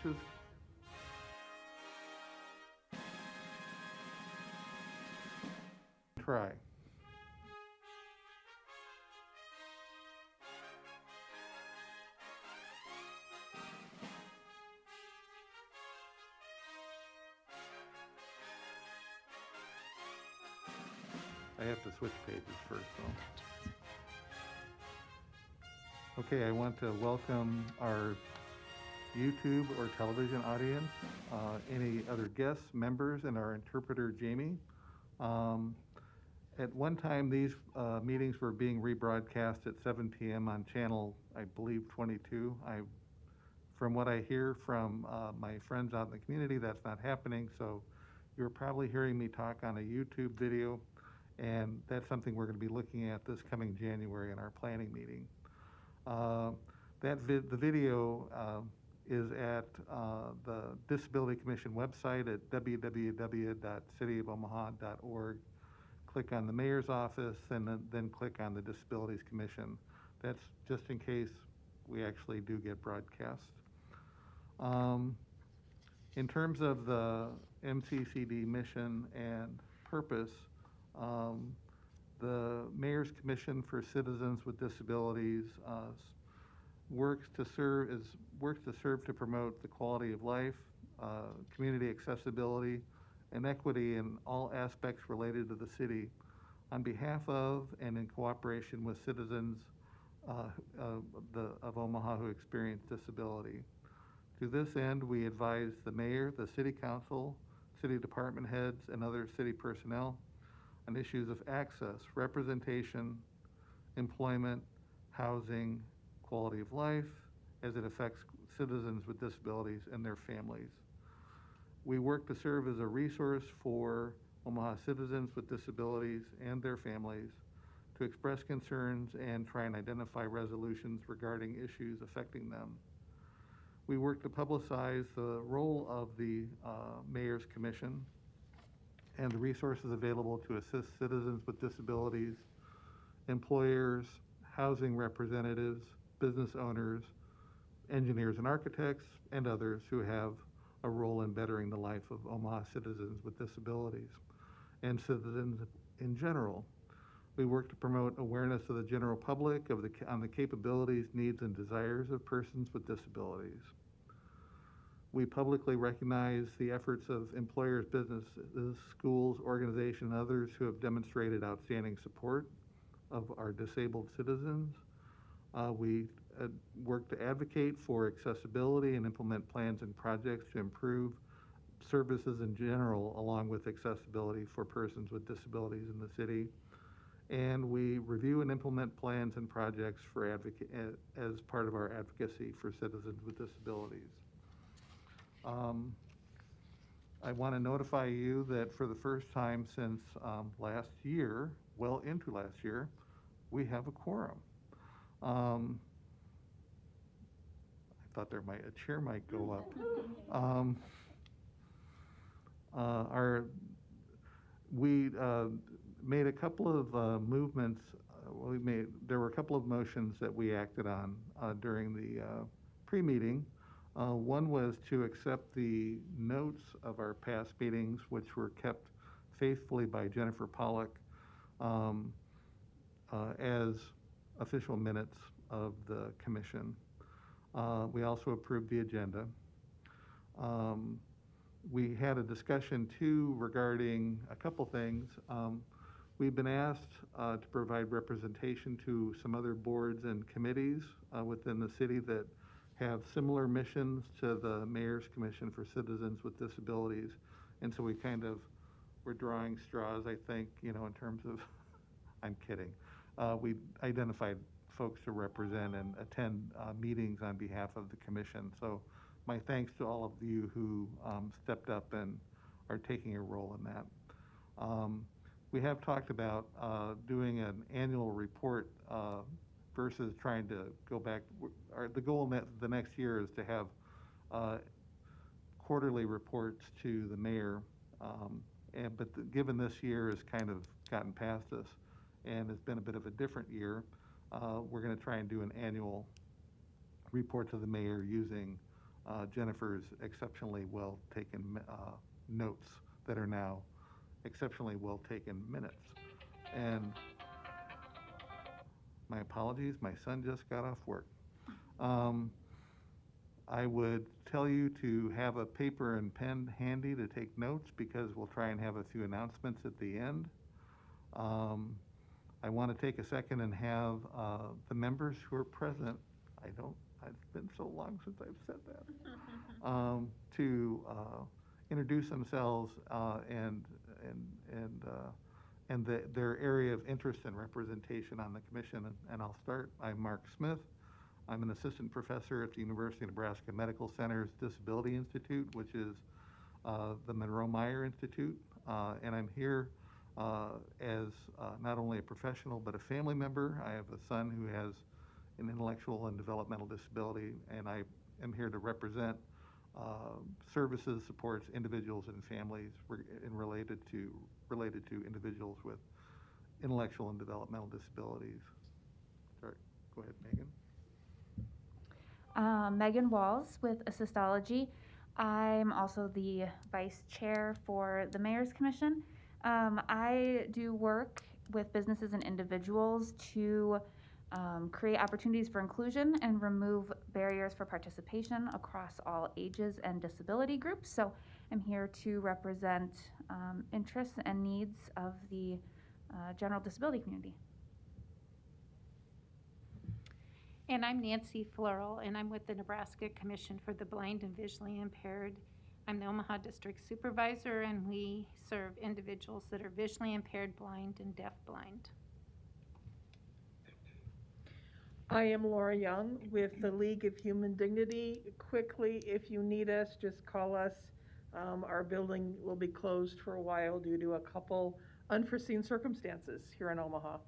Resources. Try. I have to switch pages first, though. Okay, I want to welcome our YouTube or television audience, any other guests, members, and our interpreter, Jamie. Um, at one time, these meetings were being rebroadcast at 7 p.m. on channel, I believe, 22. From what I hear from my friends out in the community, that's not happening. So you're probably hearing me talk on a YouTube video, and that's something we're going to be looking at this coming January in our planning meeting. The video is at the Disability Commission website at www.cityofomaha.org. Click on the mayor's office and then click on the Disabilities Commission. That's just in case we actually do get broadcast. In terms of the MCCD mission and purpose, the Mayor's Commission for Citizens with Disabilities works to serve to promote the quality of life, community accessibility, and equity in all aspects related to the city, on behalf of and in cooperation with citizens of Omaha who experience disability. To this end, we advise the mayor, the city council, city department heads, and other city personnel on issues of access, representation, employment, housing, quality of life, as it affects citizens with disabilities and their families. We work to serve as a resource for Omaha citizens with disabilities and their families to express concerns and try and identify resolutions regarding issues affecting them. We work to publicize the role of the Mayor's Commission and the resources available to assist citizens with disabilities, employers, housing representatives, business owners, engineers and architects, and others who have a role in bettering the life of Omaha citizens with disabilities and citizens in general. We work to promote awareness of the general public on the capabilities, needs, and desires of persons with disabilities. We publicly recognize the efforts of employers, businesses, schools, organizations, and others who have demonstrated outstanding support of our disabled citizens. We work to advocate for accessibility and implement plans and projects to improve services in general, along with accessibility for persons with disabilities in the city. And we review and implement plans and projects for as part of our advocacy for citizens with disabilities. I want to notify you that for the first time since last year, well into last year, we have a quorum. I thought a chair might go up. We made a couple of movements. There were a couple of motions that we acted on during the pre-meeting. One was to accept the notes of our past meetings, which were kept faithfully by Jennifer Pollock as official minutes of the commission. We also approved the agenda. We had a discussion too regarding a couple things. We've been asked to provide representation to some other boards and committees within the city that have similar missions to the Mayor's Commission for Citizens with Disabilities. And so we're drawing straws, I think, in terms of, I'm kidding. We identified folks to represent and attend meetings on behalf of the commission. So my thanks to all of you who stepped up and are taking a role in that. We have talked about doing an annual report versus trying to go back. The goal the next year is to have quarterly reports to the mayor. But given this year has kind of gotten past us and it's been a bit of a different year, we're going to try and do an annual report to the mayor using Jennifer's exceptionally well taken notes that are now exceptionally well taken minutes. And my apologies, my son just got off work. Um, I would tell you to have a paper and pen handy to take notes because we'll try and have a few announcements at the end. Um, I want to take a second and have the members who are present, it's been so long since I've said that, to introduce themselves and their area of interest and representation on the commission. And I'll start. I'm Mark Smith. I'm an assistant professor at the University of Nebraska Medical Center's Disability Institute, which is the Monroe Meyer Institute. And I'm here as not only a professional but a family member. I have a son who has an intellectual and developmental disability, and I am here to represent services, supports individuals and families related to individuals with intellectual and developmental disabilities. Sorry, go ahead, Megan. Megan Walls with Assistology. I'm also the vice chair for the Mayor's Commission. I do work with businesses and individuals to create opportunities for inclusion and remove barriers for participation across all ages and disability groups. So I'm here to represent interests and needs of the general disability community. And I'm Nancy Flurl, and I'm with the Nebraska Commission for the Blind and Visually Impaired. I'm the Omaha District Supervisor, and we serve individuals that are visually impaired, blind, and deafblind. I am Laura Young with the League of Human Dignity. Quickly, if you need us, just call us. Our building will be closed for a while due to a couple unforeseen circumstances here in Omaha.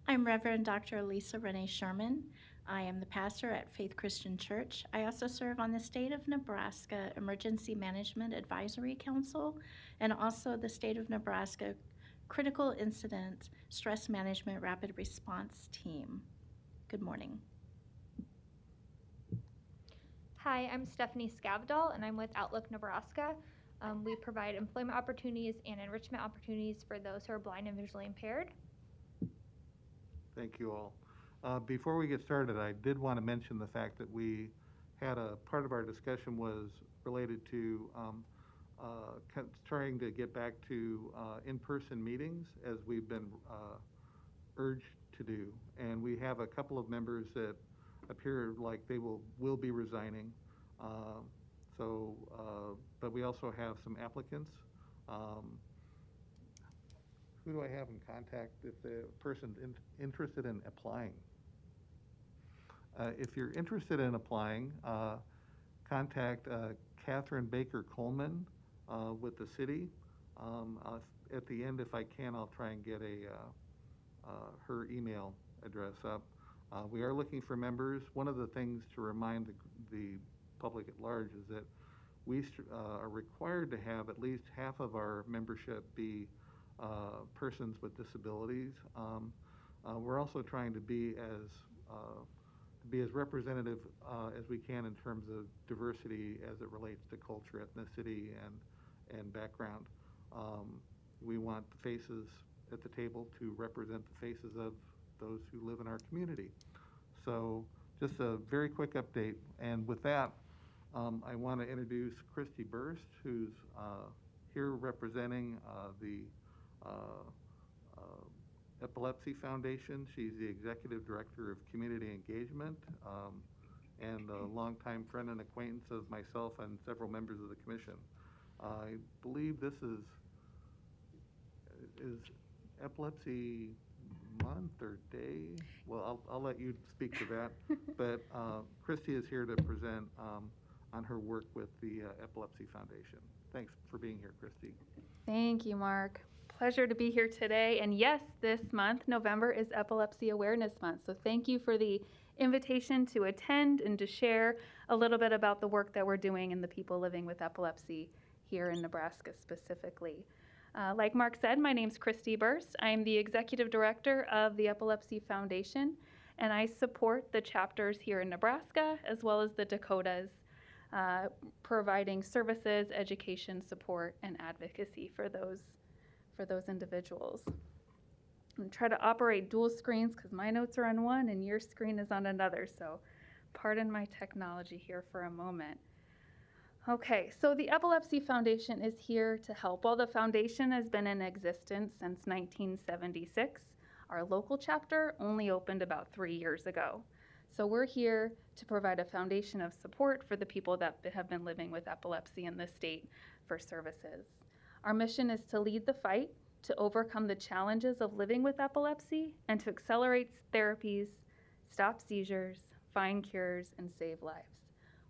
I'm Reverend Dr. Lisa Renee Sherman. I am the pastor at Faith Christian Church. I also serve on the State of Nebraska Emergency Management Advisory Council and also the State of Nebraska Critical Incident Stress Management Rapid Response Team. Good morning. Hi, I'm Stephanie Scavdal, and I'm with Outlook Nebraska. We provide employment opportunities and enrichment opportunities for those who are blind and visually impaired. Thank you all. Before we get started, I did want to mention the fact that we had a part of our discussion was related to trying to get back to in-person meetings as we've been urged to do. And we have a couple of members that appear like they will be resigning. But we also have some applicants. Who do I have in contact if the person's interested in applying? If you're interested in applying, contact Catherine Baker Coleman with the city. At the end, if I can, I'll try and get her email address up. We are looking for members. One of the things to remind the public at large is that we are required to have at least half of our membership be persons with disabilities. We're also trying to be as representative as we can in terms of diversity as it relates to culture, ethnicity, and background. We want the faces at the table to represent the faces of those who live in our community. So just a very quick update. And with that, I want to introduce Christy Burst, who's here representing the Epilepsy Foundation. She's the Executive Director of Community Engagement and a longtime friend and acquaintance of myself and several members of the commission. I believe this is Epilepsy Month or Day? Well, I'll let you speak to that. But Christy is here to present on her work with the Epilepsy Foundation. Thanks for being here, Christy. Thank you, Mark. Pleasure to be here today. And yes, this month, November, is Epilepsy Awareness Month. So thank you for the invitation to attend and to share a little bit about the work that we're doing and the people living with epilepsy here in Nebraska specifically. Like Mark said, my name's Christy Burst. I'm the Executive Director of the Epilepsy Foundation. and I support the chapters here in Nebraska as well as the Dakotas, providing services, education, support, and advocacy for those individuals. And try to operate dual screens because my notes are on one and your screen is on another, so pardon my technology here for a moment. Okay, so the Epilepsy Foundation is here to help. While the foundation has been in existence since 1976, our local chapter only opened about 3 years ago. So we're here to provide a foundation of support for the people that have been living with epilepsy in the state for services. Our mission is to lead the fight to overcome the challenges of living with epilepsy and to accelerate therapies, stop seizures, find cures, and save lives.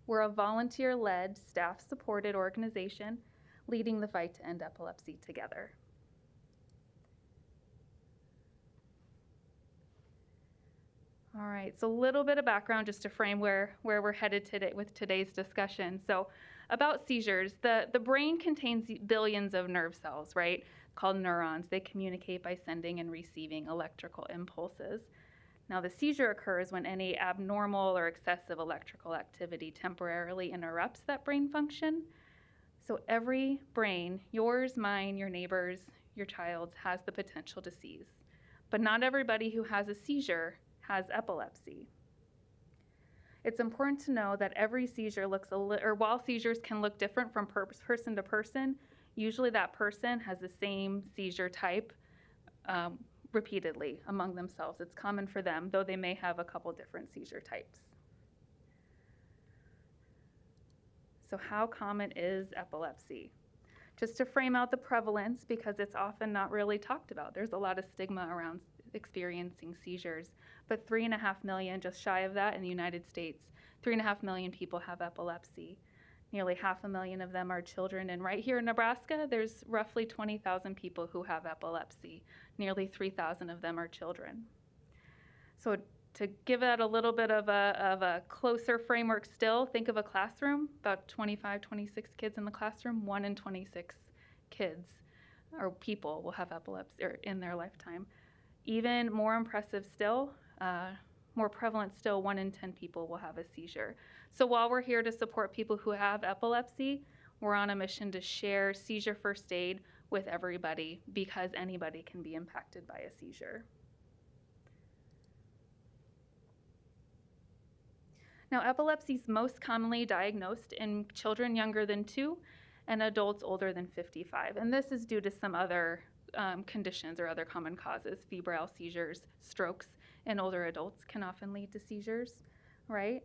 We're a volunteer-led, staff-supported organization leading the fight to end epilepsy together. All right, so a little bit of background just to frame where we're headed today with today's discussion. So about seizures, the brain contains billions of nerve cells, right, called neurons. They communicate by sending and receiving electrical impulses. Now, the seizure occurs when any abnormal or excessive electrical activity temporarily interrupts that brain function. So every brain, yours, mine, your neighbor's, your child's, has the potential to seize. But not everybody who has a seizure has epilepsy. It's important to know that every seizure while seizures can look different from person to person, usually that person has the same seizure type repeatedly among themselves. It's common for them, though they may have a couple different seizure types. So how common is epilepsy? Just to frame out the prevalence, because it's often not really talked about. There's a lot of stigma around experiencing seizures, but 3.5 million, just shy of that in the United States, 3.5 million people have epilepsy. Nearly 500,000 of them are children, and right here in Nebraska, there's roughly 20,000 people who have epilepsy. Nearly 3,000 of them are children. So to give that a little bit of a closer framework still, think of a classroom, about 25, 26 kids in the classroom, 1 in 26 kids or people will have epilepsy in their lifetime. Even more impressive still, more prevalent still, 1 in 10 people will have a seizure. So while we're here to support people who have epilepsy, we're on a mission to share seizure first aid with everybody because anybody can be impacted by a seizure. Now, epilepsy is most commonly diagnosed in children younger than 2 and adults older than 55. And this is due to some other conditions or other common causes. Febrile seizures, strokes in older adults can often lead to seizures, right?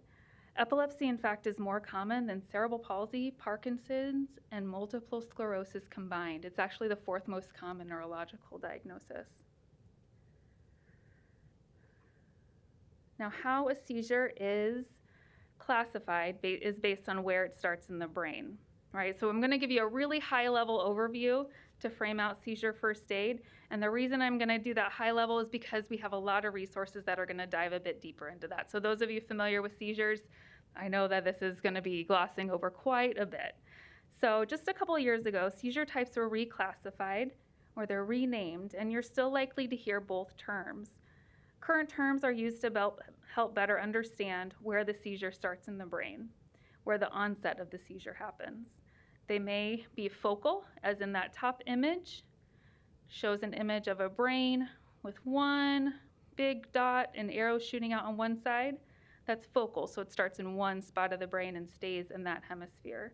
Epilepsy, in fact, is more common than cerebral palsy, Parkinson's, and multiple sclerosis combined. It's actually the 4th most common neurological diagnosis. Now, how a seizure is classified is based on where it starts in the brain, right? So I'm going to give you a really high-level overview to frame out seizure first aid. And the reason I'm going to do that high level is because we have a lot of resources that are going to dive a bit deeper into that. So those of you familiar with seizures, I know that this is going to be glossing over quite a bit. So just a couple of years ago, seizure types were reclassified or they're renamed, and you're still likely to hear both terms. Current terms are used to help better understand where the seizure starts in the brain, where the onset of the seizure happens. They may be focal, as in that top image shows an image of a brain with one big dot and arrow shooting out on one side. That's focal, so it starts in one spot of the brain and stays in that hemisphere.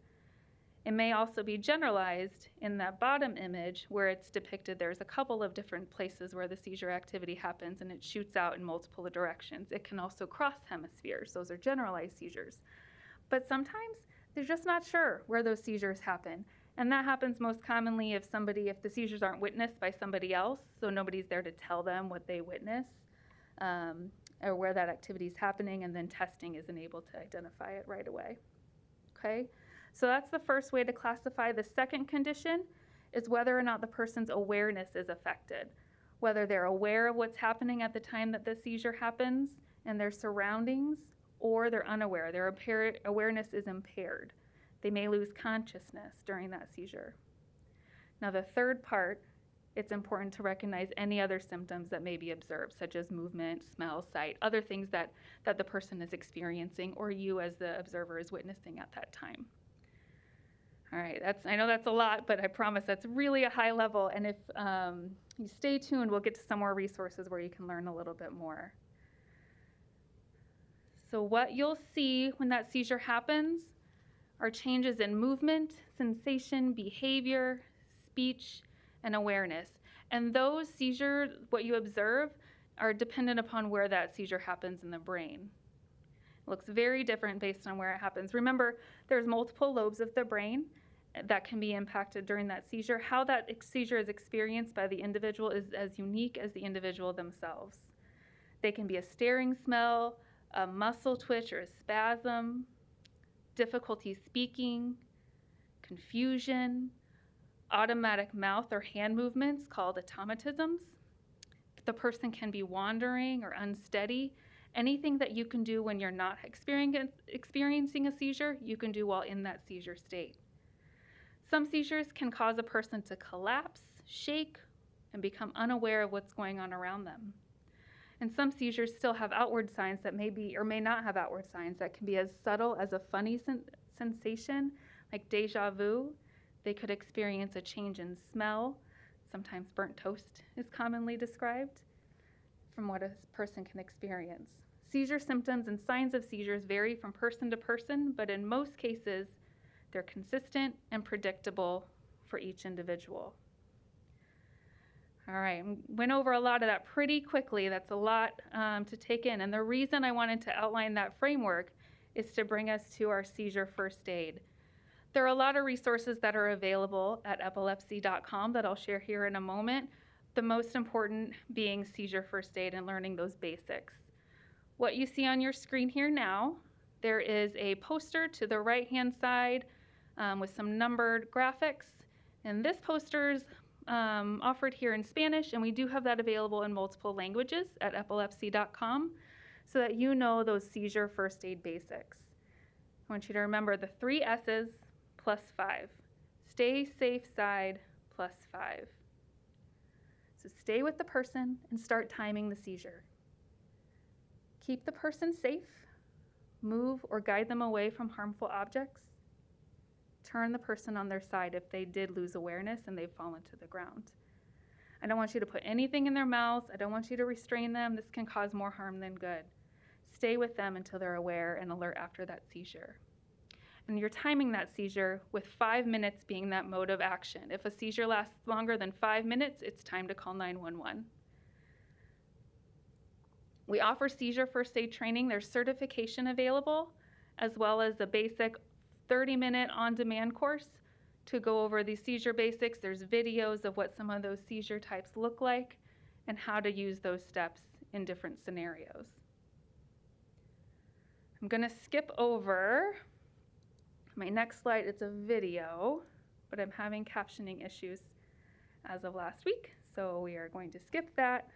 It may also be generalized in that bottom image where it's depicted there's a couple of different places where the seizure activity happens and it shoots out in multiple directions. It can also cross hemispheres. Those are generalized seizures. But sometimes they're just not sure where those seizures happen. And that happens most commonly if the seizures aren't witnessed by somebody else, so nobody's there to tell them what they witness or where that activity is happening, and then testing isn't able to identify it right away. Okay? So that's the first way to classify. The second condition is whether or not the person's awareness is affected, whether they're aware of what's happening at the time that the seizure happens and their surroundings, or they're unaware. Their awareness is impaired. They may lose consciousness during that seizure. Now, the third part it's important to recognize any other symptoms that may be observed, such as movement, smell, sight, other things that the person is experiencing or you as the observer is witnessing at that time. All right, I know that's a lot, but I promise that's really a high level. And if you stay tuned, we'll get to some more resources where you can learn a little bit more. So what you'll see when that seizure happens are changes in movement, sensation, behavior, speech, and awareness. And those seizures, what you observe, are dependent upon where that seizure happens in the brain. It looks very different based on where it happens. Remember, there's multiple lobes of the brain that can be impacted during that seizure. How that seizure is experienced by the individual is as unique as the individual themselves. They can be a staring smell, a muscle twitch or a spasm, difficulty speaking, confusion, automatic mouth or hand movements called automatisms. The person can be wandering or unsteady. Anything that you can do when you're not experiencing a seizure, you can do while in that seizure state. Some seizures can cause a person to collapse, shake, and become unaware of what's going on around them. And some seizures still have outward signs that may be or may not have outward signs that can be as subtle as a funny sensation, like deja vu. They could experience a change in smell. Sometimes burnt toast is commonly described from what a person can experience. Seizure symptoms and signs of seizures vary from person to person, but in most cases, they're consistent and predictable for each individual. All right, went over a lot of that pretty quickly. That's a lot to take in. And the reason I wanted to outline that framework is to bring us to our seizure first aid. There are a lot of resources that are available at epilepsy.com that I'll share here in a moment. The most important being seizure first aid and learning those basics. What you see on your screen here now, there is a poster to the right-hand side with some numbered graphics. And this poster's offered here in Spanish, and we do have that available in multiple languages at epilepsy.com so that you know those seizure first aid basics. I want you to remember the 3 S's plus 5. Stay safe side plus 5. So stay with the person and start timing the seizure. Keep the person safe. Move or guide them away from harmful objects. Turn the person on their side if they did lose awareness and they've fallen to the ground. I don't want you to put anything in their mouths. I don't want you to restrain them. This can cause more harm than good. Stay with them until they're aware and alert after that seizure. And you're timing that seizure with 5 minutes being that mode of action. If a seizure lasts longer than 5 minutes, it's time to call 911. We offer seizure first aid training. There's certification available, as well as a basic 30-minute on-demand course to go over the seizure basics. There's videos of what some of those seizure types look like and how to use those steps in different scenarios. I'm going to skip over my next slide. It's a video, but I'm having captioning issues as of last week, so we are going to skip that.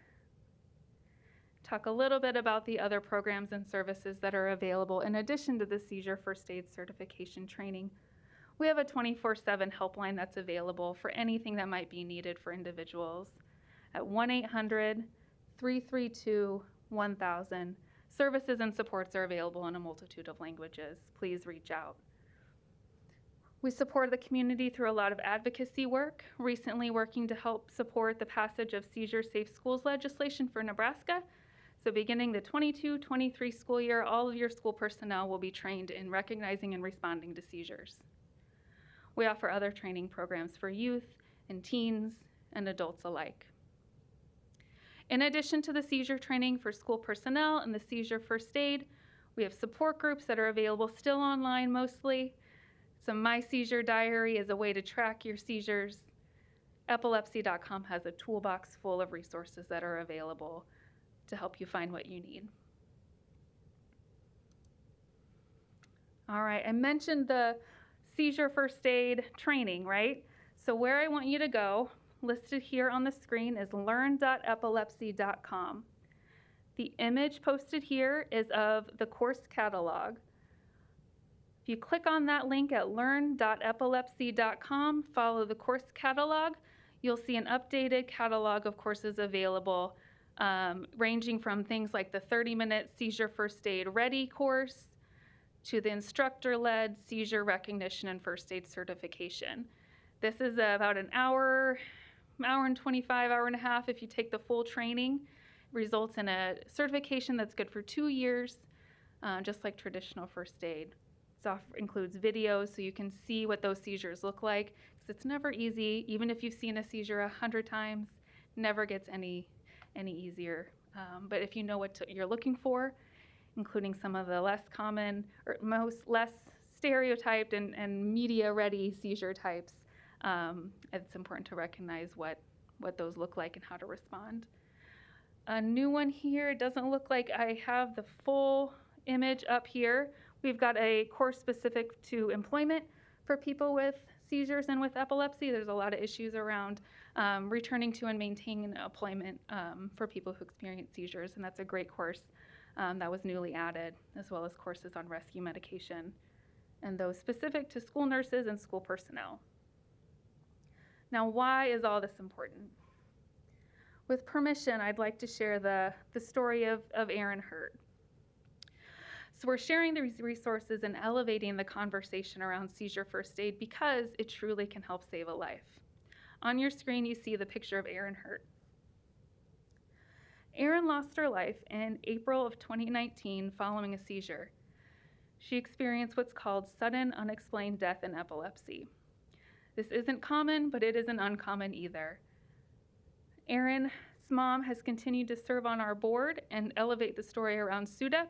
Talk a little bit about the other programs and services that are available in addition to the seizure first aid certification training. We have a 24/7 helpline that's available for anything that might be needed for individuals at 1-800-332-1000. Services and supports are available in a multitude of languages. Please reach out. We support the community through a lot of advocacy work, recently working to help support the passage of Seizure Safe Schools legislation for Nebraska. So beginning the 22-23 school year, all of your school personnel will be trained in recognizing and responding to seizures. We offer other training programs for youth and teens and adults alike. In addition to the seizure training for school personnel and the seizure first aid, we have support groups that are available still online mostly. So My Seizure Diary is a way to track your seizures. Epilepsy.com has a toolbox full of resources that are available to help you find what you need. All right, I mentioned the seizure first aid training, right? So where I want you to go, listed here on the screen, is learn.epilepsy.com. The image posted here is of the course catalog. If you click on that link at learn.epilepsy.com, follow the course catalog, You'll see an updated catalog of courses available, ranging from things like the 30-minute Seizure First Aid Ready course to the instructor-led seizure recognition and first aid certification. This is about an hour and 25, hour and a half if you take the full training. Results in a certification that's good for 2 years, just like traditional first aid. It includes videos so you can see what those seizures look like, because it's never easy. Even if you've seen a seizure 100 times, never gets any easier. But if you know what you're looking for, including some of the less common or less stereotyped and media-ready seizure types, it's important to recognize what those look like and how to respond. A new one here, it doesn't look like I have the full image up here. We've got a course specific to employment for people with seizures and with epilepsy. There's a lot of issues around returning to and maintaining employment for people who experience seizures, and that's a great course that was newly added, as well as courses on rescue medication, and those specific to school nurses and school personnel. Now, why is all this important? With permission, I'd like to share the story of Aaron Hurt. So we're sharing these resources and elevating the conversation around seizure first aid because it truly can help save a life. On your screen, you see the picture of Aaron Hurt. Aaron lost her life in April of 2019 following a seizure. She experienced what's called sudden unexplained death in epilepsy. This isn't common, but it isn't uncommon either. Aaron's mom has continued to serve on our board and elevate the story around SUDEP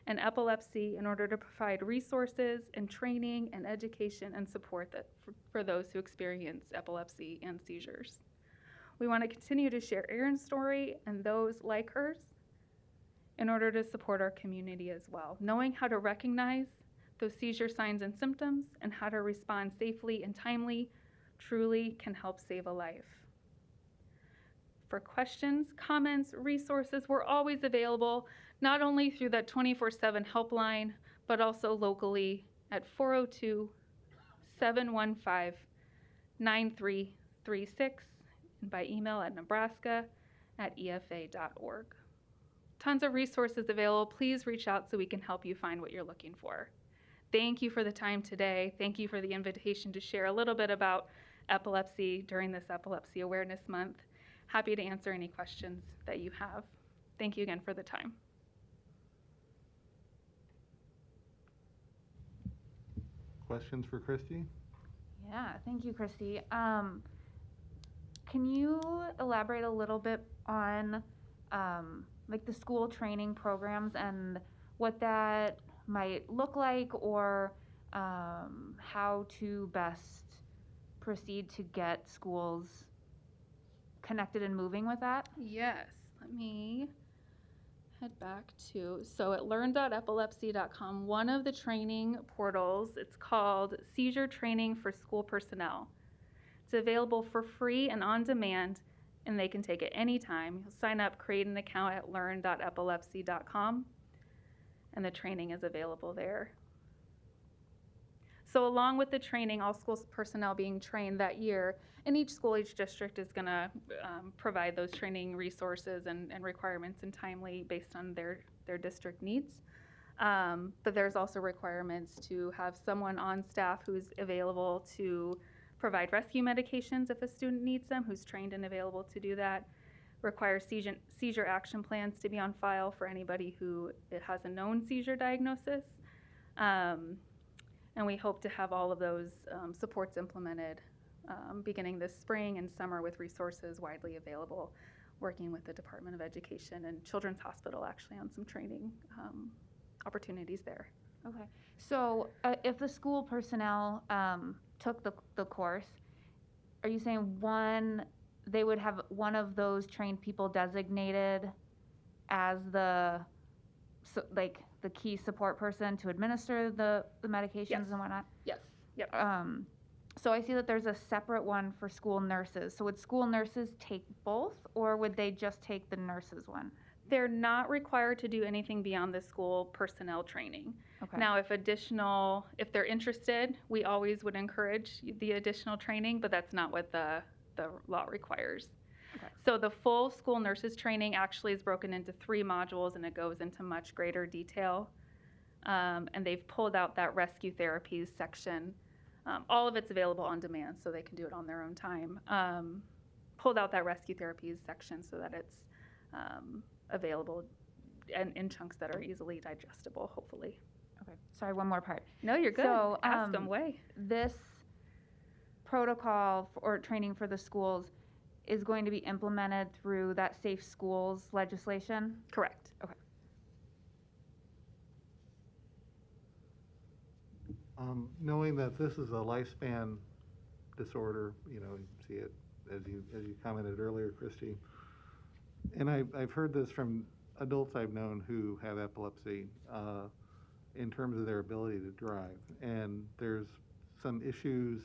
and epilepsy in order to provide resources and training and education and support for those who experience epilepsy and seizures. We want to continue to share Aaron's story and those like hers in order to support our community as well. Knowing how to recognize those seizure signs and symptoms and how to respond safely and timely truly can help save a life. For questions, comments, resources, we're always available, not only through that 24/7 helpline, but also locally at 402-715-9336 and by email at nebraska@efa.org. Tons of resources available. Please reach out so we can help you find what you're looking for. Thank you for the time today. Thank you for the invitation to share a little bit about epilepsy during this Epilepsy Awareness Month. Happy to answer any questions that you have. Thank you again for the time. Questions for Christy? Yeah, thank you, Christy. Can you elaborate a little bit on like the school training programs and what that might look like, or how to best proceed to get schools connected and moving with that? Yes, let me head back to, so at learn.epilepsy.com, one of the training portals, it's called Seizure Training for School Personnel. It's available for free and on demand, and they can take it anytime. You'll sign up, create an account at learn.epilepsy.com, and the training is available there. So along with the training, all school personnel being trained that year, and each school, each district is going to provide those training resources and requirements and timely based on their district needs. But there's also requirements to have someone on staff who's available to provide rescue medications if a student needs them, who's trained and available to do that. Requires seizure action plans to be on file for anybody who has a known seizure diagnosis. And we hope to have all of those supports implemented beginning this spring and summer with resources widely available, working with the Department of Education and Children's Hospital actually on some training opportunities there. Okay, so if the school personnel took the course, are you saying they would have one of those trained people designated as the key support person to administer the medications? Yes. And whatnot? Yes. Yep. So I see that there's a separate one for school nurses. So would school nurses take both, or would they just take the nurses one? They're not required to do anything beyond the school personnel training. Okay. Now, if they're interested, we always would encourage the additional training, but that's not what the the law requires. Okay. So the full school nurses training actually is broken into 3 modules, and it goes into much greater detail. And they've pulled out that rescue therapies section. All of it's available on demand, so they can do it on their own time. Pulled out that rescue therapies section so that it's available and in chunks that are easily digestible, hopefully. Okay, sorry, one more part. No, you're good. So, Ask them way. This protocol or training for the schools is going to be implemented through that Safe Schools legislation? Correct. Knowing that this is a lifespan disorder, you see it as you commented earlier, Christy. And I've heard this from adults I've known who have epilepsy in terms of their ability to drive. And there's some issues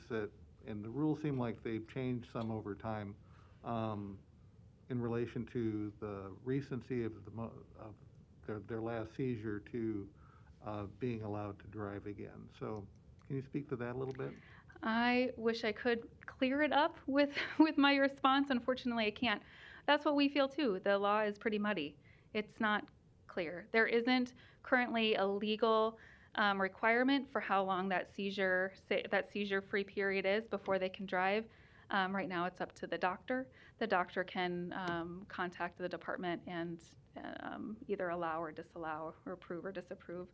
and the rules seem like they've changed some over time in relation to the recency of their last seizure to being allowed to drive again. So can you speak to that a little bit? I wish I could clear it up with my response. Unfortunately, I can't. That's what we feel too. The law is pretty muddy. It's not clear. There isn't currently a legal requirement for how long that seizure-free period is before they can drive. Right now, it's up to the doctor. The doctor can contact the department and either allow or disallow, or approve or disapprove,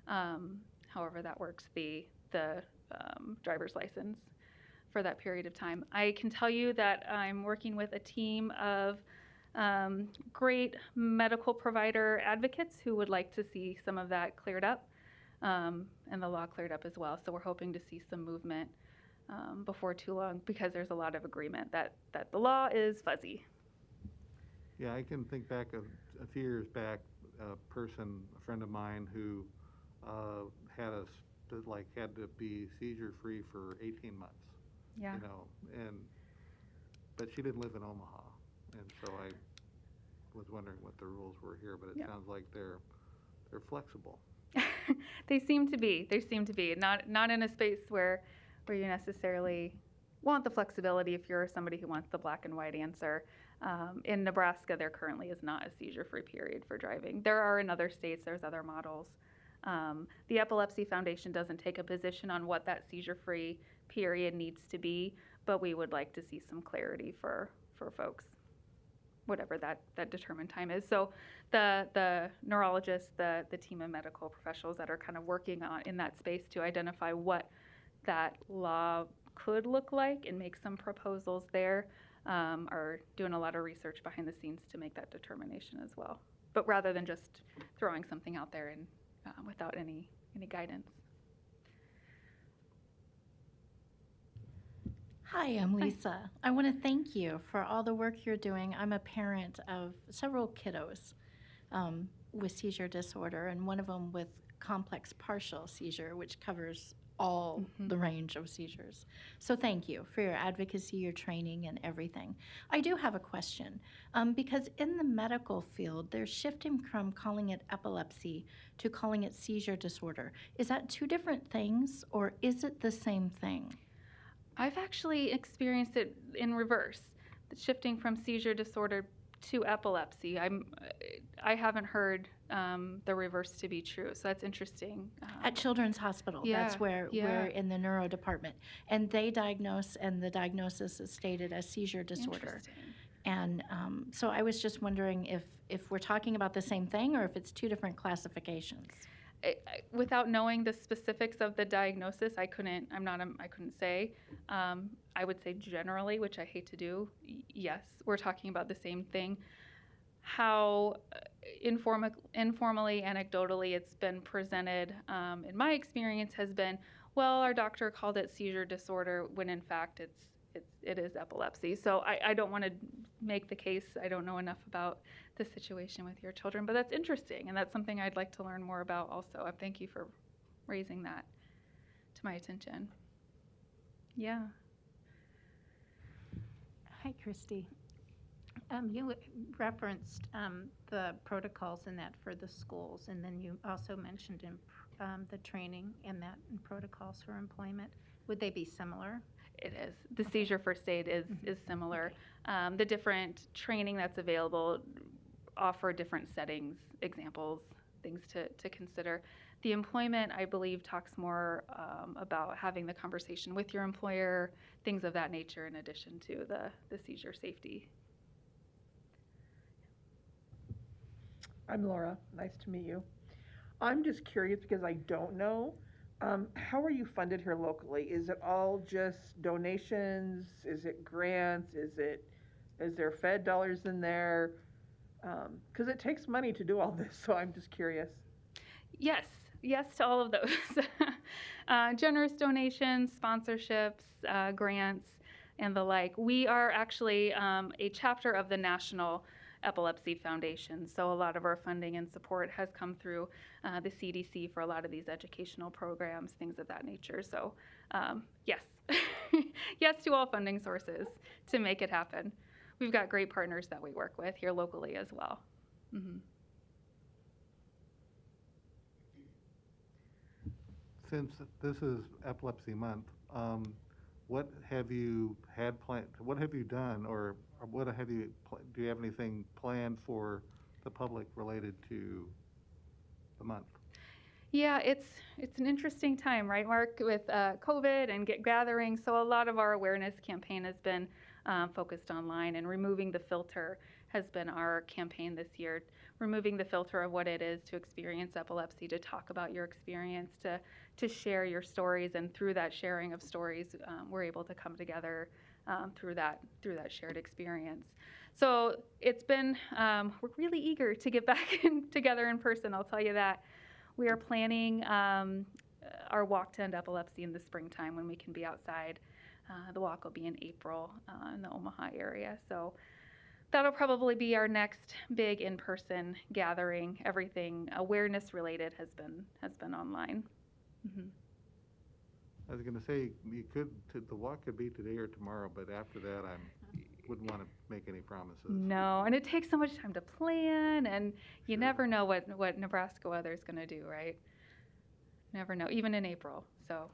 however that works, the driver's license for that period of time. I can tell you that I'm working with a team of great medical provider advocates who would like to see some of that cleared up, and the law cleared up as well. So we're hoping to see some movement before too long, because there's a lot of agreement that the law is fuzzy. Yeah, I can think back of a few years back, a friend of mine who had to be seizure-free for 18 months. Yeah. But she didn't live in Omaha, and so I was wondering what the rules were here, but it sounds like they're flexible. They seem to be. Not in a space where you necessarily want the flexibility if you're somebody who wants the black and white answer. In Nebraska, there currently is not a seizure-free period for driving. There are in other states, there's other models. The Epilepsy Foundation doesn't take a position on what that seizure-free period needs to be, but we would like to see some clarity for folks, whatever that determined time is. So the neurologists, the team of medical professionals that are kind of working in that space to identify what that law could look like and make some proposals there, are doing a lot of research behind the scenes to make that determination as well. But rather than just throwing something out there and without any guidance. Hi, I'm Lisa. I want to thank you for all the work you're doing. I'm a parent of several kiddos with seizure disorder, and one of them with complex partial seizure, which covers all the range of seizures. So thank you for your advocacy, your training, and everything. I do have a question, because in the medical field, they're shifting from calling it epilepsy to calling it seizure disorder. Is that two different things, or is it the same thing? I've actually experienced it in reverse, shifting from seizure disorder to epilepsy. I haven't heard the reverse to be true, so that's interesting. At Children's Hospital, that's where we're in the neuro department, and they diagnose, and the diagnosis is stated as seizure disorder. And so I was just wondering if we're talking about the same thing, or if it's two different classifications. Without knowing the specifics of the diagnosis, I couldn't say. I would say generally, which I hate to do, yes, we're talking about the same thing. How informally, anecdotally, it's been presented, in my experience, has been, well, our doctor called it seizure disorder, when in fact it is epilepsy. So I don't want to make the case. I don't know enough about the situation with your children, but that's interesting, and that's something I'd like to learn more about also. Thank you for raising that to my attention. Yeah. Hi, Christy. You referenced the protocols in that for the schools, and then you also mentioned in the training and that in protocols for employment. Would they be similar? It is. The seizure first aid is similar. The different training that's available offer different settings, examples, things to consider. The employment, I believe, talks more about having the conversation with your employer, things of that nature, in addition to the seizure safety. I'm Laura. Nice to meet you. I'm just curious because I don't know. How are you funded here locally? Is it all just donations? Is it grants? Is there Fed dollars in there? Because it takes money to do all this, so I'm just curious. Yes, yes to all of those. Generous donations, sponsorships, grants, and the like. We are actually a chapter of the National Epilepsy Foundation, so a lot of our funding and support has come through the CDC for a lot of these educational programs, things of that nature. So, yes, yes to all funding sources to make it happen. We've got great partners that we work with here locally as well. Mm-hmm. Since this is Epilepsy Month, what have you had planned, what have you done, or what have you, do you have anything planned for the public related to the month? Yeah, it's an interesting time, right, Mark, with COVID and gathering. So a lot of our awareness campaign has been focused online, and removing the filter has been our campaign this year. Removing the filter of what it is to experience epilepsy, to talk about your experience, to share your stories, and through that sharing of stories, we're able to come together through that shared experience. So it's been we're really eager to get back together in person. I'll tell you that. We are planning our walk to end epilepsy in the springtime when we can be outside. The walk will be in April in the Omaha area. So that'll probably be our next big in-person gathering. Everything awareness related has been online. Mm-hmm. I was going to say, the walk could be today or tomorrow, but after that, I wouldn't want to make any promises. No, and it takes so much time to plan, and you never know what Nebraska weather is going to do, right? Never know, even in April. So,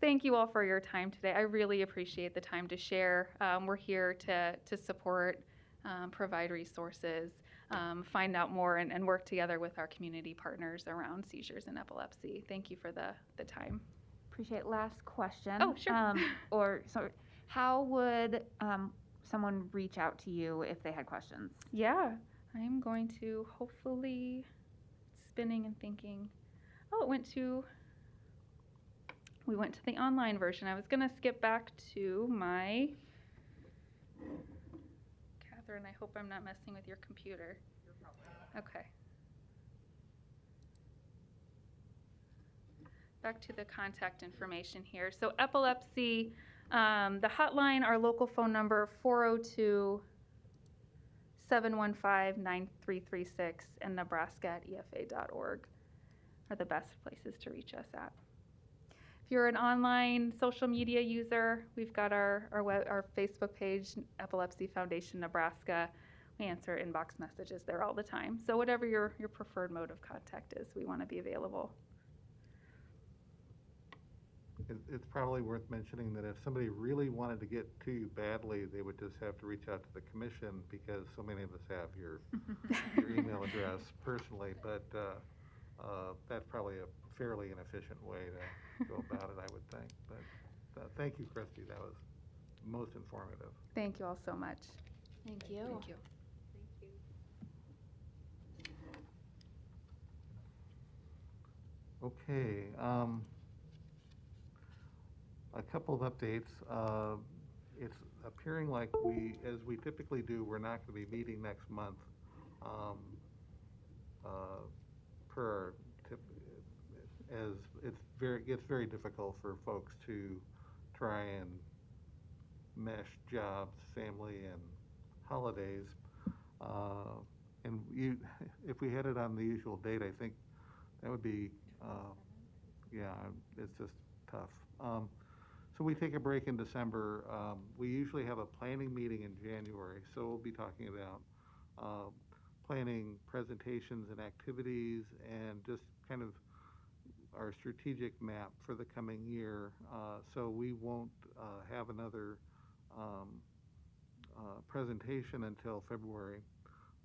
Thank you all for your time today. I really appreciate the time to share. We're here to support, provide resources, find out more, and work together with our community partners around seizures and epilepsy. Thank you for the time. Appreciate. Last question. Oh, sure. How would someone reach out to you if they had questions? Yeah, I'm going to hopefully spinning and thinking. Oh, we went to the online version. I was going to skip back to my, Catherine, I hope I'm not messing with your computer. Okay. Back to the contact information here. So epilepsy, the hotline, our local phone number, 402-715-9336, and nebraska@efa.org are the best places to reach us at. If you're an online social media user, we've got our Facebook page, Epilepsy Foundation Nebraska. We answer inbox messages there all the time. So whatever your preferred mode of contact is, we want to be available. It's probably worth mentioning that if somebody really wanted to get to you badly, they would just have to reach out to the commission, because so many of us have your email address personally, but that's probably a fairly inefficient way to go about it, I would think. But thank you, Christy. That was most informative. Thank you all so much. Thank you. Thank you. Okay. A couple of updates. It's appearing like as we typically do, we're not going to be meeting next month. Per our tip, as gets very difficult for folks to try and mesh jobs, family, and holidays. And if we had it on the usual date, I think that would be, it's just tough. So we take a break in December. We usually have a planning meeting in January, so we'll be talking about planning presentations and activities, and just kind of our strategic map for the coming year. So we won't have another presentation until February.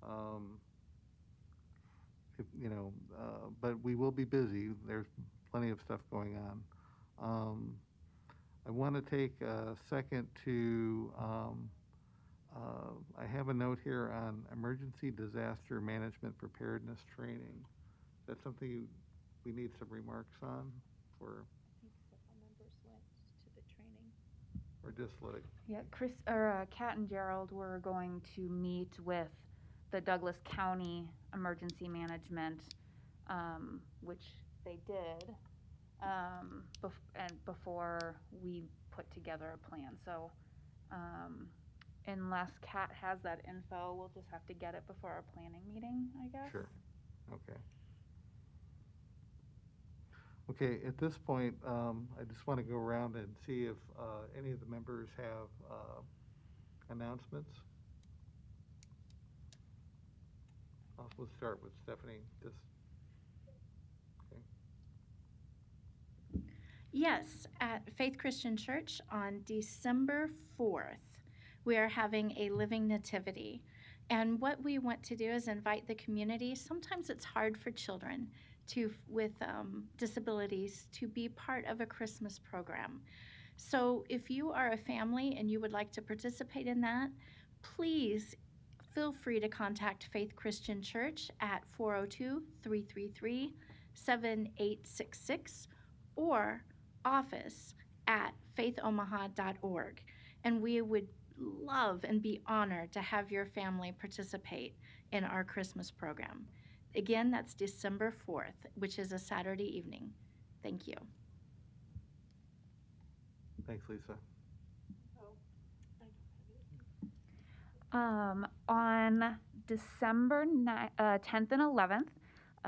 Um, but we will be busy. There's plenty of stuff going on. I want to take a second to, I have a note here on emergency disaster management preparedness training. Is that something we need some remarks on, for, I think several members went to the training. or just let it? Yeah, Kat and Gerald were going to meet with the Douglas County Emergency Management, which they did, and before we put together a plan. So, unless Kat has that info, we'll just have to get it before our planning meeting, I guess. Sure. Okay. Okay, at this point, I just want to go around and see if any of the members have announcements. We'll start with Stephanie. Just, okay. Yes, at Faith Christian Church on December 4th, we are having a living nativity. And what we want to do is invite the community. Sometimes it's hard for children with disabilities to be part of a Christmas program. So if you are a family and you would like to participate in that, please feel free to contact Faith Christian Church at 402-333-7866 or office at faithomaha.org. And we would love and be honored to have your family participate in our Christmas program. Again, that's December 4th, which is a Saturday evening. Thank you. Thanks, Lisa. On December 10th and 11th,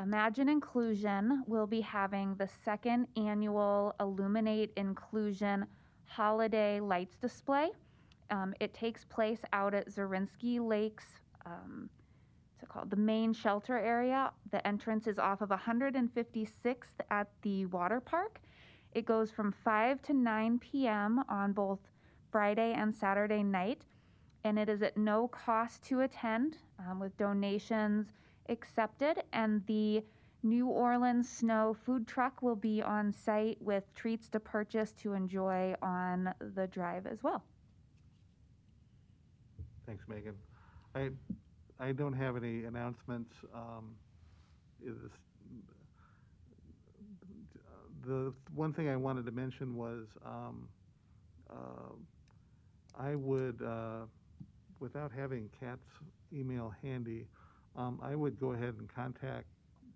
Imagine Inclusion will be having the second annual Illuminate Inclusion Holiday Lights Display. It takes place out at Zarinsky Lakes, what's it called? The main shelter area. The entrance is off of 156th at the water park. It goes from 5 to 9 p.m. on both Friday and Saturday night, and it is at no cost to attend, with donations accepted. And the New Orleans Snow food truck will be on site with treats to purchase to enjoy on the drive as well. Thanks, Megan. I don't have any announcements. The one thing I wanted to mention was I would, without having Kat's email handy, I would go ahead and contact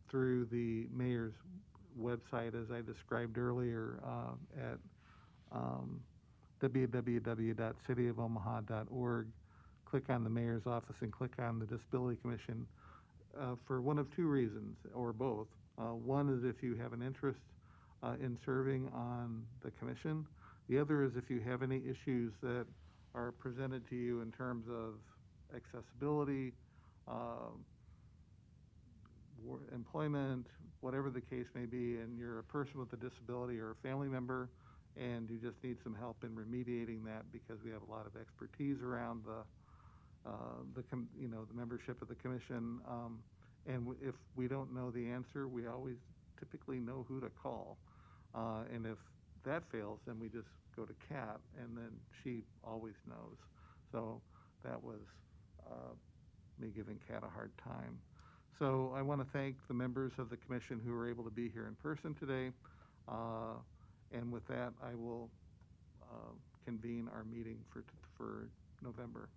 through the mayor's website, as I described earlier, at www.cityofomaha.org. Click on the mayor's office and click on the Disability Commission for one of two reasons, or both. One is if you have an interest in serving on the commission. The other is if you have any issues that are presented to you in terms of accessibility, employment, whatever the case may be, and you're a person with a disability or a family member, and you just need some help in remediating that, because we have a lot of expertise around the membership of the commission. And if we don't know the answer, we always typically know who to call. And if that fails, then we just go to Kat, and then she always knows. So that was me giving Kat a hard time. So I want to thank the members of the commission who were able to be here in person today. And with that, I will convene our meeting for November.